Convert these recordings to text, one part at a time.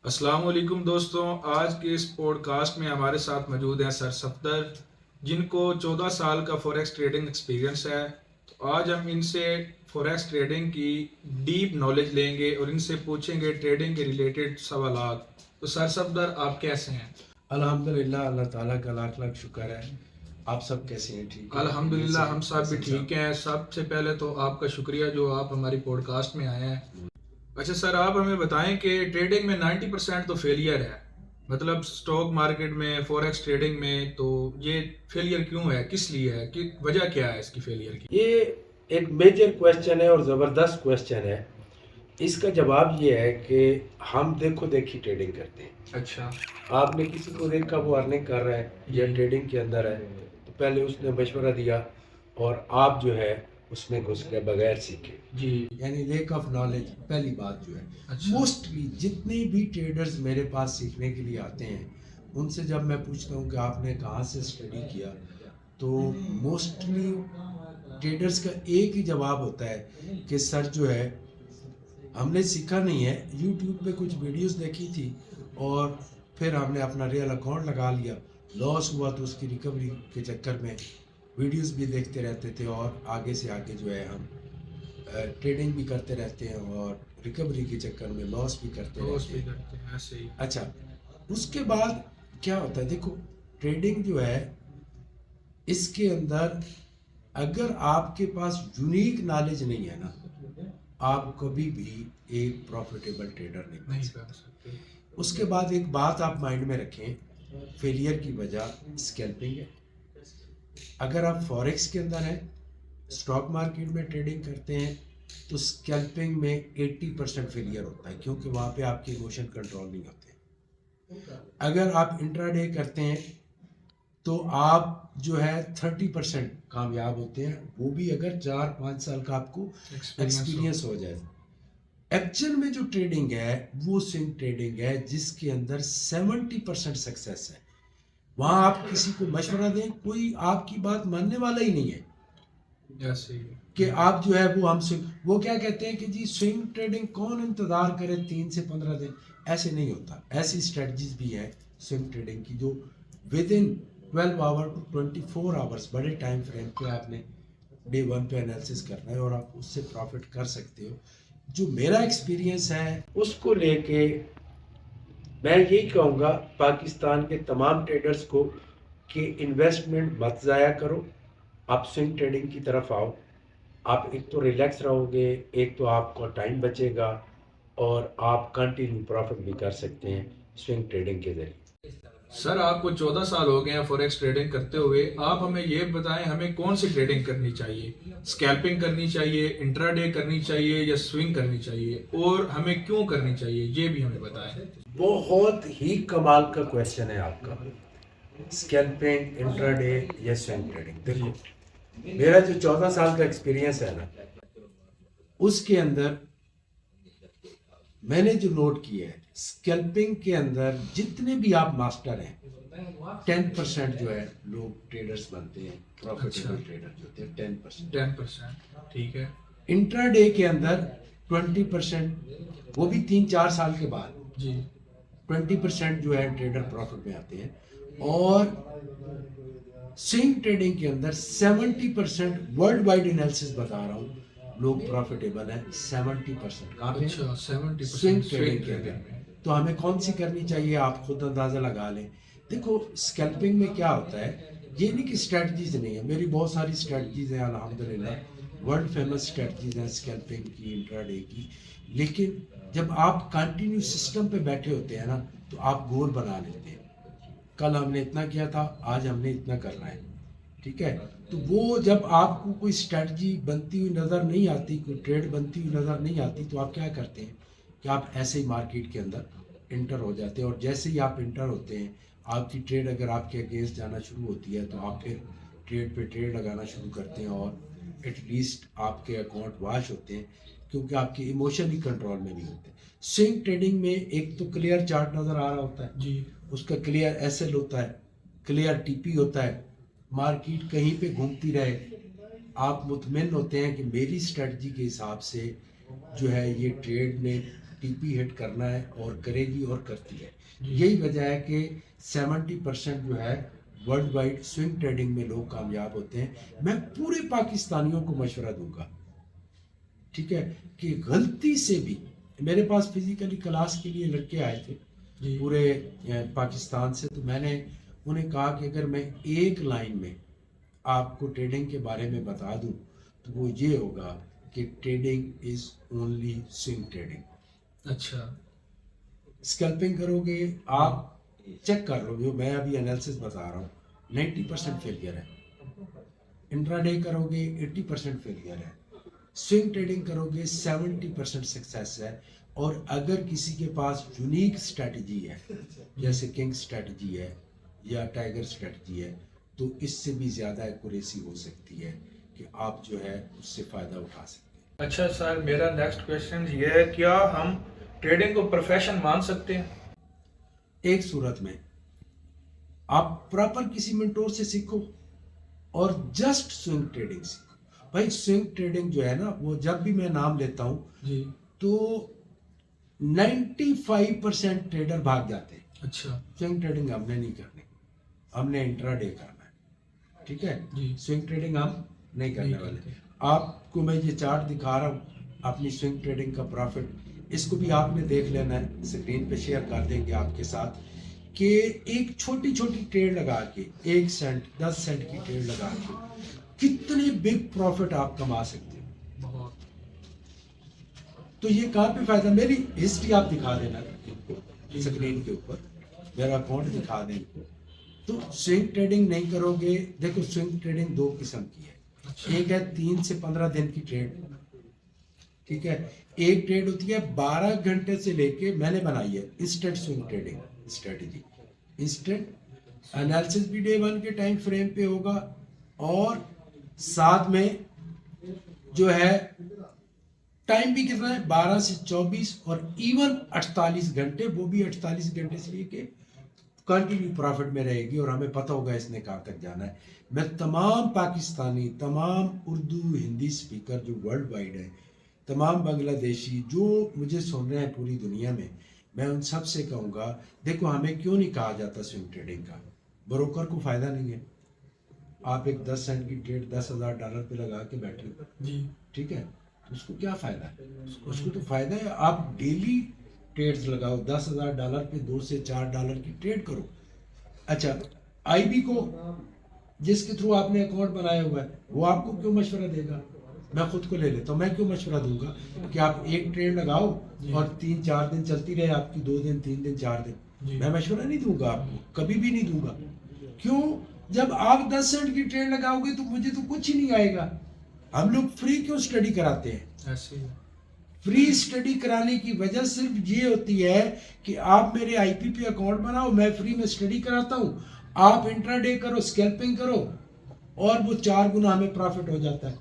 السلام علیکم دوستوں، آج کے اس پوڈ کاسٹ میں ہمارے ساتھ موجود ہیں سر صفدر، جن کو 14 سال کا فوریکس ٹریڈنگ ایکسپیرینس ہے۔ تو آج ہم ان سے فوریکس ٹریڈنگ کی ڈیپ نالج لیں گے اور ان سے پوچھیں گے ٹریڈنگ کے ریلیٹڈ سوالات۔ تو سر صفدر، آپ کیسے ہیں؟ الحمدللہ، اللہ تعالیٰ کا لاکھ لاکھ شکر ہے۔ آپ سب کیسے ہیں؟ ٹھیک ہے؟ الحمدللہ ہم سب بھی ٹھیک ہیں۔ سب سے پہلے تو آپ کا شکریہ جو آپ ہماری پوڈ کاسٹ میں آئے ہیں۔ اچھا سر، آپ ہمیں بتائیں کہ ٹریڈنگ میں 90% تو فیلئر ہے، مطلب سٹاک مارکیٹ میں، فوریکس ٹریڈنگ میں، تو یہ فیلئر کیوں ہے؟ کس لیے ہے؟ کہ وجہ کیا ہے اس کی فیلئر کی؟ یہ ایک میجر کویسچن ہے اور زبردست کویسچن ہے۔ اس کا جواب یہ ہے کہ ہم دیکھو دیکھی ٹریڈنگ کرتے ہیں۔ اچھا، آپ نے کسی کو دیکھا وہ ارننگ کر رہا ہے یا ٹریڈنگ کے اندر ہے تو پہلے اس نے مشورہ دیا اور آپ جو ہے اس میں گھس کے بغیر سیکھے، جی، یعنی لیک آف نالج پہلی بات جو ہے۔ اچھا، موسٹلی جتنے بھی ٹریڈرز میرے پاس سیکھنے کے لیے آتے ہیں ان سے جب میں پوچھتا ہوں کہ آپ نے کہاں سے اسٹڈی کیا تو موسٹلی ٹریڈرز کا ایک ہی جواب ہوتا ہے کہ سر جو ہے ہم نے سیکھا نہیں ہے، یوٹیوب پہ کچھ ویڈیوز دیکھی تھی اور پھر ہم نے اپنا ریئل اکاؤنٹ لگا لیا، لاس ہوا تو اس کی ریکوری کے چکر میں ویڈیوز بھی دیکھتے رہتے تھے اور آگے سے آگے جو ہے ہم ٹریڈنگ بھی کرتے رہتے ہیں اور ریکوری کے چکر میں لاس بھی کرتے دوست رہتے بھی ہیں۔ کرتے ہیں ایسے ہی۔ اچھا، اس کے بعد کیا ہوتا ہے؟ دیکھو ٹریڈنگ جو ہے اس کے اندر اگر آپ کے پاس یونیک نالج نہیں ہے نا، آپ کبھی بھی ایک پروفیٹیبل ٹریڈر نہیں بن نہیں سکتے۔ کر سکتے۔ اس کے بعد ایک بات آپ مائنڈ میں رکھیں، فیلئر کی وجہ اسکیلپنگ ہے۔ اگر آپ فوریکس کے اندر ہیں، اسٹاک مارکیٹ میں ٹریڈنگ کرتے ہیں تو اسکیلپنگ میں 80% فیلئر ہوتا ہے کیونکہ وہاں پہ آپ کے ایموشن کنٹرول نہیں ہوتے۔ اگر آپ انٹرا ڈے کرتے ہیں تو آپ جو ہے 30% کامیاب ہوتے ہیں، وہ بھی اگر 4-5 سال کا آپ کو ایکسپیرینس ہو جائے۔ ایکچوئل میں جو ٹریڈنگ ہے وہ سوئنگ ٹریڈنگ ہے جس کے اندر 70% سکسیس ہے۔ وہاں آپ کسی کو مشورہ دیں، کوئی آپ کی بات ماننے والا ہی نہیں ہے ایسے ہی کہ آپ جو ہے وہ کیا کہتے ہیں کہ جی سوئنگ ٹریڈنگ کون انتظار کرے 3 سے 15 دن، ایسے نہیں ہوتا۔ ایسی اسٹریٹجیز بھی ہیں سوئنگ ٹریڈنگ کی جو within 12 hour to 24 hours, بڑے ٹائم فریم پہ آپ نے ڈے 1 پہ انالیسس کرنا ہے اور آپ اس سے پروفٹ کر سکتے ہو۔ جو میرا ایکسپیرینس ہے اس کو لے کے میں یہی کہوں گا پاکستان کے تمام ٹریڈرز کو کہ انویسٹمنٹ مت ضائع کرو، آپ سوئنگ ٹریڈنگ کی طرف آؤ۔ آپ ایک تو ریلیکس رہو گے، ایک تو آپ کو ٹائم بچے گا اور آپ کنٹینیو پروفٹ بھی کر سکتے ہیں سوئنگ ٹریڈنگ کے ذریعے۔ سر، آپ کو 14 سال ہو گئے ہیں فوریکس ٹریڈنگ کرتے ہوئے، آپ ہمیں یہ بتائیں ہمیں کون سی ٹریڈنگ کرنی چاہیے؟ اسکیلپنگ کرنی چاہیے، انٹرا ڈے کرنی چاہیے یا سوئنگ کرنی چاہیے، اور ہمیں کیوں کرنی چاہیے یہ بھی ہمیں بتائیں۔ بہت ہی کمال کا کویسچن ہے آپ کا، اسکیلپنگ، انٹرا ڈے یا سوئنگ ٹریڈنگ۔ دیکھو میرا جو 14 سال کا ایکسپیرینس ہے نا اس کے اندر میں نے جو نوٹ کیا ہے اسکیلپنگ کے اندر جتنے بھی آپ ماسٹر ہیں 10% جو ہے لوگ ٹریڈرز بنتے ہیں، پروفیٹیبل ٹریڈر جو ہوتے ہیں 10%۔ 10%، ٹھیک ہے۔ انٹرا ڈے کے اندر 20%، وہ بھی 3-4 سال کے بعد جی، 20% جو ہے ٹریڈر پروفٹ میں آتے ہیں، اور سوئنگ ٹریڈنگ کے اندر 70% ورلڈ وائڈ انالیسس بتا رہا ہوں لوگ پروفیٹیبل ہیں 70%۔ کہاں پہ؟ اچھا، 70% سوئنگ ٹریڈنگ کے ٹریڈنگ اندر۔ میں۔ تو ہمیں کون سی کرنی چاہیے آپ خود اندازہ لگا لیں۔ دیکھو اسکیلپنگ میں کیا ہوتا ہے، یہ نہیں کہ اسٹریٹجیز نہیں ہے، میری بہت ساری اسٹریٹجیز ہیں الحمدللہ، ورلڈ فیمس اسٹریٹجیز ہیں اسکیلپنگ کی، انٹرا ڈے کی، لیکن جب آپ کنٹینیو سسٹم پہ بیٹھے ہوتے ہیں نا تو آپ گول بنا لیتے ہیں، کل ہم نے اتنا کیا تھا، آج ہم نے اتنا کرنا ہے، ٹھیک ہے۔ تو وہ جب آپ کو کوئی اسٹریٹجی بنتی ہوئی نظر نہیں آتی، کوئی ٹریڈ بنتی ہوئی نظر نہیں آتی، تو آپ کیا کرتے ہیں کہ آپ ایسے ہی مارکیٹ کے اندر انٹر ہو جاتے ہیں، اور جیسے ہی آپ انٹر ہوتے ہیں آپ کی ٹریڈ اگر آپ کے اگینسٹ جانا شروع ہوتی ہے تو آپ پھر ٹریڈ پہ ٹریڈ لگانا شروع کرتے ہیں اور ایٹ لیسٹ آپ کے اکاؤنٹ واش ہوتے ہیں کیونکہ آپ کے ایموشن ہی کنٹرول میں نہیں ہوتے۔ سوئنگ ٹریڈنگ میں ایک تو کلیئر چارٹ نظر آ رہا ہوتا ہے، جی، اس کا کلیئر ایس ایل ہوتا ہے، کلیئر ٹی پی ہوتا ہے، مارکیٹ کہیں پہ گھومتی رہے، آپ مطمئن ہوتے ہیں کہ میری اسٹریٹجی کے حساب سے جو ہے یہ ٹریڈ میں ٹی پی ہٹ کرنا ہے اور کرے گی اور کرتی ہے. یہی وجہ ہے کہ 70% جو ہے ورلڈ وائڈ سوئنگ ٹریڈنگ میں لوگ کامیاب ہوتے ہیں. میں پورے پاکستانیوں کو مشورہ دوں گا, ٹھیک ہے, کہ غلطی سے بھی, میرے پاس فزیکلی کلاس کے لیے لڑکے آئے تھے پورے پاکستان سے, تو میں نے انہیں کہا کہ اگر میں ایک لائن میں آپ کو ٹریڈنگ کے بارے میں بتا دوں تو وہ یہ ہوگا کہ trading is only swing trading. اچھا, اسکلپنگ کرو گے آپ چیک کر لو, جو میں ابھی انالیسس بتا رہا ہوں 90% فیلئر ہے. انٹرا ڈے کرو گے 80% فیلئر ہے. سوئنگ ٹریڈنگ کرو گے 70% سکسیس ہے. اور اگر کسی کے پاس یونیک اسٹریٹجی ہے جیسے کنگ اسٹریٹجی ہے یا ٹائیگر اسٹریٹجی ہے تو اس سے بھی زیادہ ایکوریسی ہو سکتی ہے کہ آپ جو ہے اس سے فائدہ اٹھا سکتے ہیں. اچھا سر, میرا نیکسٹ کویشچن یہ ہے, کیا ہم ٹریڈنگ کو پروفیشن مان سکتے ہیں؟ ایک صورت میں آپ پراپر کسی منٹور سے سیکھو اور جسٹ سوئنگ ٹریڈنگ سیکھو. بھائی سوئنگ ٹریڈنگ جو ہے نا, وہ جب بھی میں نام لیتا ہوں جی تو 95% ٹریڈر بھاگ جاتے ہیں. اچھا, سوئنگ ٹریڈنگ ہم نے نہیں کرنی, ہم نے انٹرا ڈے کرنا ہے, ٹھیک ہے. جی, سوئنگ ٹریڈنگ ہم نہیں کرنے والے. آپ کو میں یہ چارٹ دکھا رہا ہوں اپنی سوئنگ ٹریڈنگ کا پروفٹ, اس کو بھی آپ نے دیکھ لینا ہے, اسکرین پہ شیئر کر دیں گے آپ کے ساتھ, کہ ایک چھوٹی چھوٹی ٹریڈ لگا کے 1 سینٹ 10 سینٹ کی ٹریڈ لگا کے کتنے بگ پروفٹ آپ کما سکتے ہیں. بہت. تو یہ کہاں پہ فائدہ, میری ہسٹری آپ دکھا دینا اسکرین کے اوپر, میرا اکاؤنٹ دکھا دیں. تو سوئنگ ٹریڈنگ نہیں کرو گے, دیکھو سوئنگ ٹریڈنگ 2 قسم کی ہے. ایک ہے 3 سے 15 دن کی ٹریڈ, ٹھیک ہے. ایک ٹریڈ ہوتی ہے 12 گھنٹے سے لے کے, میں نے بنائی ہے instant swing trading strategy. Instant analysis بھی ڈے 1 کے ٹائم فریم پہ ہوگا, اور ساتھ میں جو ہے ٹائم بھی کتنا ہے 12 سے 24 اور ایون 48 گھنٹے, وہ بھی 48 گھنٹے سے لے کے کنٹینیو پروفٹ میں رہے گی, اور ہمیں پتہ ہوگا اس نے کہاں تک جانا ہے. میں تمام پاکستانی, تمام اردو ہندی سپیکر جو ورلڈ وائڈ ہیں, تمام بنگلہ دیشی جو مجھے سن رہے ہیں پوری دنیا میں ان سب سے کہوں گا, دیکھو ہمیں کیوں نہیں کہا جاتا سوئنگ ٹریڈنگ کا, بروکر کو فائدہ نہیں ہے. آپ ایک 10 سینٹ کی ٹریڈ $10,000 پہ لگا کے بیٹھے ہو, جی, ٹھیک ہے, اس کو کیا فائدہ ہے؟ اس کو تو فائدہ ہے آپ ڈیلی ٹریڈز لگاؤ, $10,000 پہ 2 سے $4 کی ٹریڈ کرو. اچھا, آئی بی کو جس کے تھرو آپ نے اکاؤنٹ بنایا ہوا ہے وہ آپ کو کیوں مشورہ دے گا؟ میں خود کو لے لیتا ہوں, میں کیوں مشورہ دوں گا کہ آپ ایک ٹریڈ لگاؤ اور 3-4 دن چلتی رہے آپ کی, 2 دن 3 دن 4 دن, میں مشورہ نہیں دوں گا آپ کو, کبھی بھی نہیں دوں گا. کیوں؟ جب آپ 10 سینٹ کی ٹریڈ لگاؤ گے تو مجھے تو کچھ ہی نہیں آئے گا. ہم لوگ فری کیوں اسٹڈی کراتے ہیں؟ ایسے ہی. فری اسٹڈی کرانے کی وجہ صرف یہ ہوتی ہے کہ آپ میرے آئی پی پہ اکاؤنٹ بناؤ, میں فری میں اسٹڈی کراتا ہوں, آپ انٹرا ڈے کرو, اسکیلپنگ کرو, اور وہ 4 گنا ہمیں پروفٹ ہو جاتا ہے.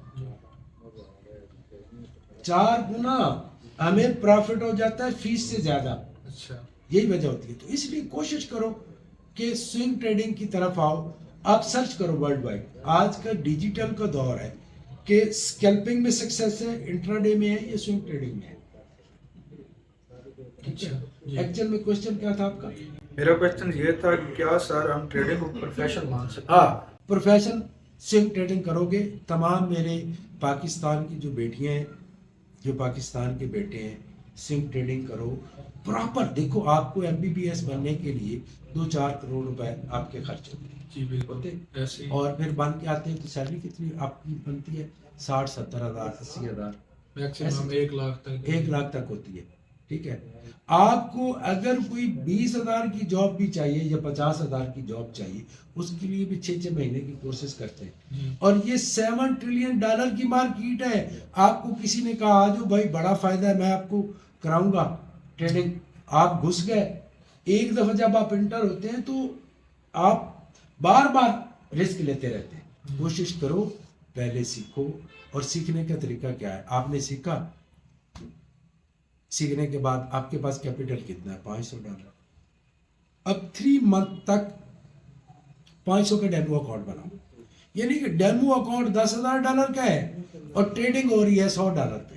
4 گنا ہمیں پروفٹ ہو جاتا ہے فیس سے زیادہ. اچھا, یہی وجہ ہوتی ہے. تو اس لیے کوشش کرو کہ سوئنگ ٹریڈنگ کی طرف آؤ. آپ سرچ کرو ورلڈ وائڈ, آج کا ڈیجیٹل کا دور ہے کہ اسکیلپنگ میں سکسیس ہے, انٹرا ڈے میں ہے یا سوئنگ ٹریڈنگ میں ہے. ایکچوئل میں کوشچن کیا تھا آپ کا؟ میرا کویشچن یہ تھا کہ کیا سر ہم ٹریڈنگ کو پروفیشن مان سکتے ہیں؟ ہاں, پروفیشن سوئنگ ٹریڈنگ کرو گے. تمام میرے پاکستان کی جو بیٹیاں ہیں, جو پاکستان کے بیٹے ہیں, سوئنگ ٹریڈنگ کرو پراپر. دیکھو آپ کو MBBS بننے کے لیے 2-4 کروڑ روپے آپ کے خرچ ہوتے ہیں. جی بالکل ایسے ہی. اور پھر بن کے آتے ہیں تو سیلری کتنی آپ کی بنتی ہے؟ 60-70 ہزار 80 ہزار, میکسیمم 1 لاکھ تک. 1 لاکھ تک ہوتی ہے, ٹھیک ہے. آپ کو اگر کوئی 20,000 کی جاب بھی چاہیے یا 50,000 کی جاب چاہیے, اس کے لیے بھی 6 مہینے کی کورسز کرتے ہیں. اور یہ $7 ٹریلین کی مارکیٹ ہے. آپ کو کسی نے کہا آجو بھائی بڑا فائدہ ہے, میں آپ کو کراؤں گا ٹریڈنگ, آپ گھس گئے. ایک دفعہ جب آپ انٹر ہوتے ہیں تو آپ بار بار رسک لیتے رہتے ہیں. کوشش کرو پہلے سیکھو. اور سیکھنے کا طریقہ کیا ہے؟ آپ نے سیکھا, سیکھنے کے بعد آپ کے پاس کیپٹل کتنا ہے؟ $500. اب 3 منتھ تک 500 کا ڈیمو اکاؤنٹ بناؤ. یعنی کہ ڈیمو اکاؤنٹ $10,000 کا ہے اور ٹریڈنگ ہو رہی ہے $100 پہ.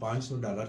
$500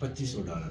$2500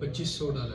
$2500।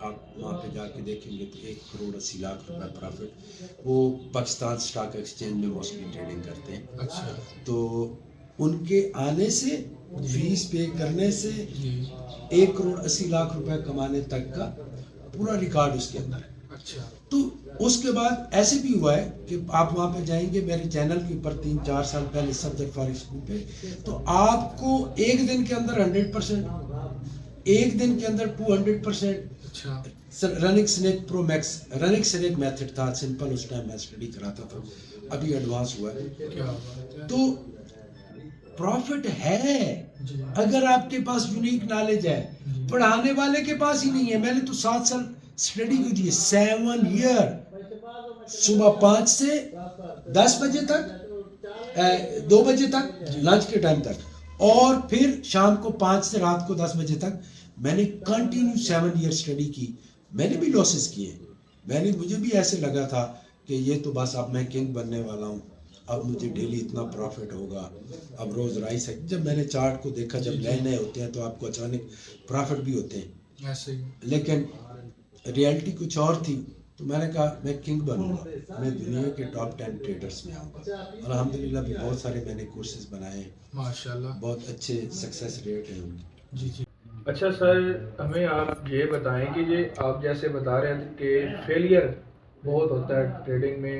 آپ وہاں پہ جا کے دیکھیں گے تو 1,80,00,000 پرافٹ وہ پاکستان سٹاک ایکسچینج میں موسٹلی ٹریڈنگ کرتے ہیں. اچھا تو ان کے آنے سے فیس پے کرنے سے جی 1,80,00,000 کمانے تک کا پورا ریکارڈ اس کے اندر ہے. اچھا تو اس کے بعد ایسے بھی ہوا ہے کہ آپ وہاں پہ جائیں گے میرے چینل کے اوپر 3-4 سال پہلے صفدر فارغ اسکول پہ, تو آپ کو ایک دن کے اندر 100%, ایک دن کے اندر 200%. اچھا رننگ سنیک پرو میکس رننگ سنیک میتھڈ تھا سمپل, اس ٹائم میں اسٹڈی کراتا تھا, ابھی ایڈوانس ہوا ہے. کیا بات ہے. تو پروفٹ ہے جی اگر آپ کے پاس یونیک نالج ہے. پڑھانے والے کے پاس ہی نہیں ہے. میں نے تو 7 سال اسٹڈی کی تھی, 7 ایئر, صبح 5 سے 10 بجے تک, 2 بجے تک لنچ کے ٹائم تک, اور پھر شام کو 5 سے رات کو 10 بجے تک. میں نے کنٹینیو 7 ایئر اسٹڈی کی. میں نے بھی لاسز کیے, مجھے بھی ایسے لگا تھا کہ یہ تو بس اب میں کنگ بننے والا ہوں, اب مجھے ڈیلی اتنا پروفٹ ہوگا, اب روز رائس ہے. جب میں نے چارٹ کو دیکھا, جب نئے نئے ہوتے ہیں تو آپ کو اچانک پروفٹ بھی ہوتے ہیں, ایسے ہی. لیکن ریئلٹی کچھ اور تھی. تو میں نے کہا میں کنگ بنوں گا, میں دنیا کے ٹاپ 10 ٹریڈرز میں آؤں گا. الحمدللہ بھی بہت سارے میں نے کورسز بنائے, ماشاءاللہ. بہت اچھے سکسیس ریٹ ہیں ان کی. جی جی. اچھا سر, ہمیں آپ یہ بتائیں کہ یہ آپ جیسے بتا رہے ہیں کہ فیلئر بہت ہوتا ہے ٹریڈنگ میں,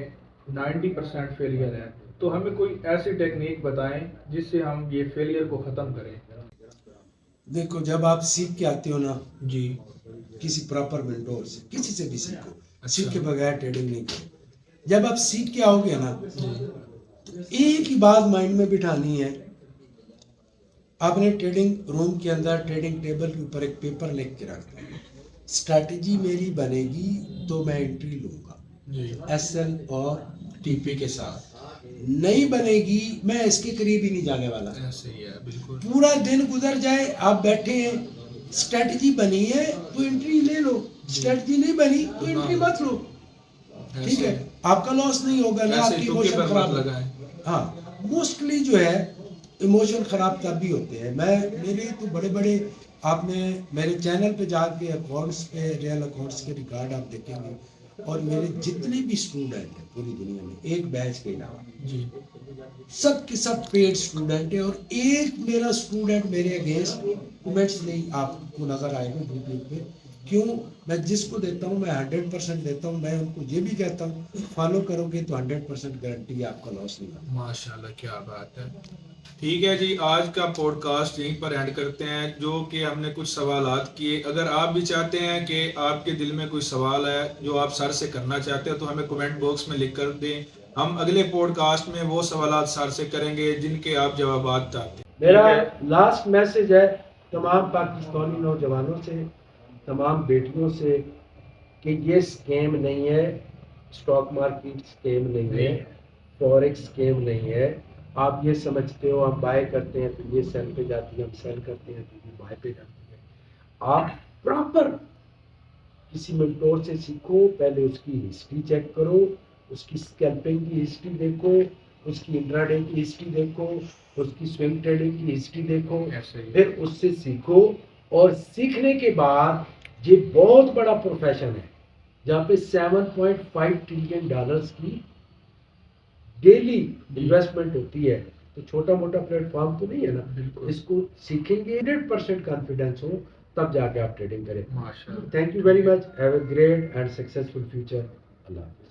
90% فیلئر ہے, تو ہمیں کوئی ایسی ٹیکنیک بتائیں جس سے ہم یہ فیلئر کو ختم کریں. دیکھو جب آپ سیکھ کے آتے ہو نا جی کسی پراپر مینٹور سے, کسی سے بھی سیکھو, اچھا. سیکھ کے بغیر ٹریڈنگ نہیں کرو. جب آپ سیکھ کے آؤ گے نا جی تو ایک ہی بات مائنڈ میں بٹھانی ہے, آپ نے ٹریڈنگ روم کے اندر ٹریڈنگ ٹیبل کے اوپر ایک پیپر لکھ کے رکھنا ہے, اسٹریٹجی میری بنے گی تو میں انٹری لوں گا جی ایس ایل اور ٹی پی کے ساتھ, نہیں بنے گی میں اس کے قریب ہی نہیں جانے والا. ایسے ہی ہے بالکل. پورا دن گزر جائے, آپ بیٹھے ہیں, اسٹریٹجی بنی ہے تو انٹری لے لو, اسٹریٹجی نہیں بنی تو انٹری مت لو. ٹھیک ہے, آپ کا لاس نہیں ہوگا نا آپ کی ایموشن خراب ہوگا. ہاں موسٹلی جو ہے ایموشن خراب تب بھی ہوتے ہیں. میرے تو بڑے بڑے, آپ نے میرے چینل پہ جا کے اکاؤنٹس پہ ریئل اکاؤنٹس کے ریکارڈ آپ دیکھیں گے, اور میرے جتنے بھی اسٹوڈنٹ ہیں پوری دنیا میں ایک بیچ کے علاوہ جی سب کے سب پیڈ اسٹوڈنٹ ہیں, اور ایک میرا اسٹوڈنٹ میرے اگینسٹ کمنٹس نہیں آپ کو نظر آئے گا یوٹیوب پہ. کیوں؟ میں جس کو دیتا ہوں میں 100% دیتا ہوں. میں ان کو یہ بھی کہتا ہوں فالو کرو گے تو 100% گارنٹی ہے آپ کا لاس نہیں ہوگا. ماشاءاللہ, کیا بات ہے. ٹھیک ہے جی, آج کا پوڈ کاسٹ یہیں پر اینڈ کرتے ہیں, جو کہ ہم نے کچھ سوالات کیے. اگر آپ بھی چاہتے ہیں کہ آپ کے دل میں کوئی سوال ہے جو آپ سر سے کرنا چاہتے ہیں تو ہمیں کمنٹ باکس میں لکھ کر دیں. ہم اگلے پوڈ کاسٹ میں وہ سوالات سر سے کریں گے جن کے آپ جوابات چاہتے ہیں. میرا لاسٹ میسج ہے تمام پاکستانی نوجوانوں سے, تمام بیٹیوں سے, کہ یہ سکیم نہیں ہے, اسٹاک مارکیٹ سکیم نہیں ہے, فوریکس سکیم نہیں ہے. آپ یہ سمجھتے ہو ہم بائی کرتے ہیں تو یہ سیل پہ جاتی ہے, ہم سیل کرتے ہیں تو یہ بائی پہ جاتی ہے. آپ پراپر کسی منٹور سے سیکھو, پہلے اس کی ہسٹری چیک کرو, اس کی اسکیلپنگ کی ہسٹری دیکھو, اس کی انٹراڈے کی ہسٹری دیکھو, اس کی سوئنگ ٹریڈنگ کی ہسٹری دیکھو, پھر اس سے سیکھو. اور سیکھنے کے بعد یہ بہت بڑا پروفیشن ہے جہاں پہ $7.5 ٹریلین کی ڈیلی انویسٹمنٹ ہوتی ہے. تو چھوٹا موٹا پلیٹ فارم تو نہیں ہے نا, اس کو سیکھیں گے 100% کانفیڈینس ہو تب جا کے آپ ٹریڈنگ کریں. Thank you very much, have a great and successful future. اللہ حافظ.